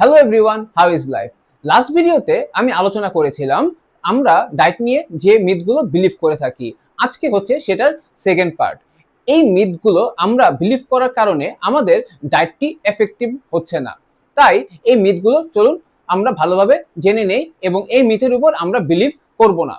Hello everyone, how is life? Last ভিডিওতে আমি আলোচনা করেছিলাম আমরা ডায়েট নিয়ে যে মিথগুলো বিলিভ করে থাকি। আজকে হচ্ছে সেটার সেকেন্ড পার্ট। এই মিথগুলো আমরা বিলিভ করার কারণে আমাদের ডায়েটটি এফেক্টিভ হচ্ছে না। তাই এই মিথগুলো চলুন আমরা ভালোভাবে জেনে নেই এবং এই মিথের উপর আমরা বিলিভ করব না।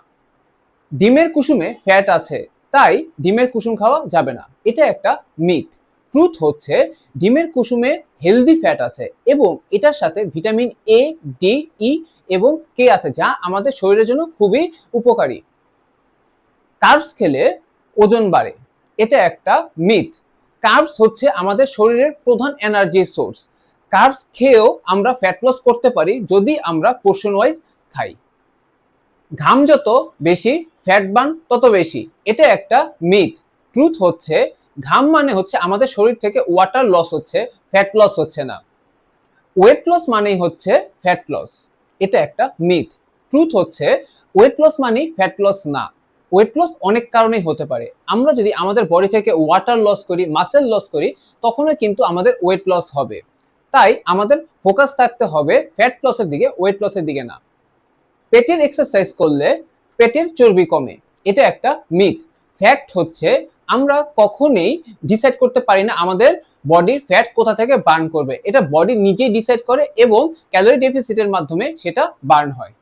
ডিমের কুসুমে ফ্যাট আছে, তাই ডিমের কুসুম খাওয়া যাবে না। এটা একটা মিথ। ট্রুথ হচ্ছে ডিমের কুসুমে হেলদি ফ্যাট আছে এবং এটার সাথে ভিটামিন এ, ডি, ই এবং কে আছে, যা আমাদের শরীরের জন্য খুবই উপকারী। কার্বস খেলে ওজন বাড়ে, এটা একটা মিথ। কার্বস হচ্ছে আমাদের শরীরের প্রধান এনার্জি সোর্স। কার্বস খেয়েও আমরা ফ্যাট লস করতে পারি যদি আমরা পোর্শন ওয়াইজ খাই। ঘাম যত বেশি ফ্যাট বার্ন তত বেশি, এটা একটা মিথ। ট্রুথ হচ্ছে ঘাম মানে হচ্ছে আমাদের শরীর থেকে ওয়াটার লস হচ্ছে, ফ্যাট লস হচ্ছে না। ওয়েট লস মানেই হচ্ছে ফ্যাট লস, এটা একটা মিথ। ট্রুথ হচ্ছে ওয়েট লস মানেই ফ্যাট লস না। ওয়েট লস অনেক কারণেই হতে পারে। আমরা যদি আমাদের বডি থেকে ওয়াটার লস করি, মাসেল লস করি, তখনই কিন্তু আমাদের ওয়েট লস হবে। তাই আমাদের ফোকাস থাকতে হবে ফ্যাট লসের দিকে, ওয়েট লসের দিকে না। পেটের এক্সারসাইজ করলে পেটের চর্বি কমে, এটা একটা মিথ। ফ্যাক্ট হচ্ছে আমরা কখনোই ডিসাইড করতে পারি না আমাদের বডির ফ্যাট কোথা থেকে বার্ন করবে। এটা বডি নিজেই ডিসাইড করে এবং ক্যালোরি ডেফিসিটের মাধ্যমে সেটা বার্ন হয়।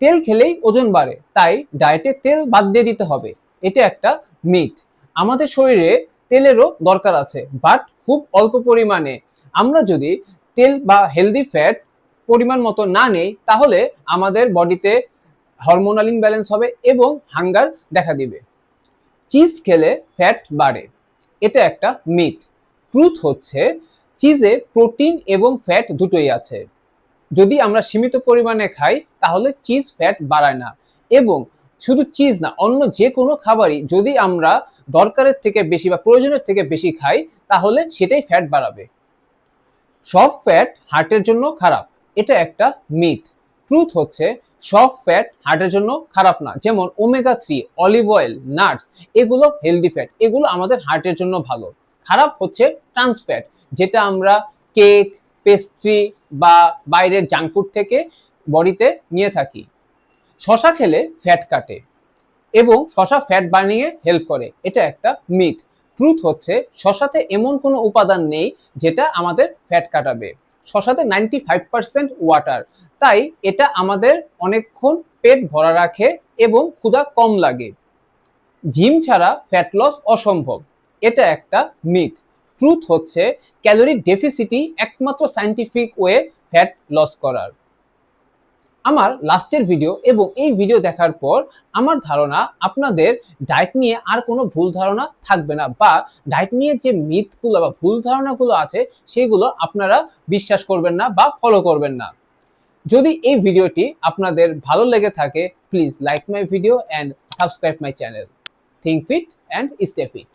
তেল খেলেই ওজন বাড়ে, তাই ডায়েটে তেল বাদ দিয়ে দিতে হবে, এটা একটা মিথ। আমাদের শরীরে তেলেরও দরকার আছে, বাট খুব অল্প পরিমাণে। আমরা যদি তেল বা হেলদি ফ্যাট পরিমাণ মতো না নেই, তাহলে আমাদের বডিতে হরমোনাল ইমব্যালেন্স হবে এবং হাঙ্গার দেখা দিবে। চিজ খেলে ফ্যাট বাড়ে, এটা একটা মিথ। ট্রুথ হচ্ছে চিজে প্রোটিন এবং ফ্যাট দুটোই আছে। যদি আমরা সীমিত পরিমাণে খাই তাহলে চিজ ফ্যাট বাড়ায় না। এবং শুধু চিজ না, অন্য যে কোনো খাবারই যদি আমরা দরকারের থেকে বেশি বা প্রয়োজনের থেকে বেশি খাই, তাহলে সেটাই ফ্যাট বাড়াবে। সব ফ্যাট হার্টের জন্য খারাপ, এটা একটা মিথ। ট্রুথ হচ্ছে সব ফ্যাট হার্টের জন্য খারাপ না। যেমন ওমেগা 3, অলিভ অয়েল, নাটস, এগুলো হেলদি ফ্যাট, এগুলো আমাদের হার্টের জন্য ভালো। খারাপ হচ্ছে ট্রান্স ফ্যাট, যেটা আমরা কেক, পেস্ট্রি বা বাইরের জাঙ্ক ফুড থেকে বডিতে নিয়ে থাকি। শশা খেলে ফ্যাট কাটে এবং শশা ফ্যাট বানিয়ে হেল্প করে, এটা একটা মিথ। ট্রুথ হচ্ছে শশাতে এমন কোনো উপাদান নেই যেটা আমাদের ফ্যাট কাটাবে। শশাতে 95% ওয়াটার, তাই এটা আমাদের অনেকক্ষণ পেট ভরা রাখে এবং ক্ষুধা কম লাগে। জিম ছাড়া ফ্যাট লস অসম্ভব, এটা একটা মিথ। ট্রুথ হচ্ছে ক্যালোরি ডেফিসিটই একমাত্র সায়েন্টিফিক ওয়ে ফ্যাট লস করার। আমার লাস্টের ভিডিও এবং এই ভিডিও দেখার পর আমার ধারণা আপনাদের ডায়েট নিয়ে আর কোনো ভুল ধারণা থাকবে না, বা ডায়েট নিয়ে যে মিথগুলো বা ভুল ধারণাগুলো আছে সেগুলো আপনারা বিশ্বাস করবেন না বা ফলো করবেন না। যদি এই ভিডিওটি আপনাদের ভালো লেগে থাকে, please like my video and subscribe my channel. Think fit and stay fit.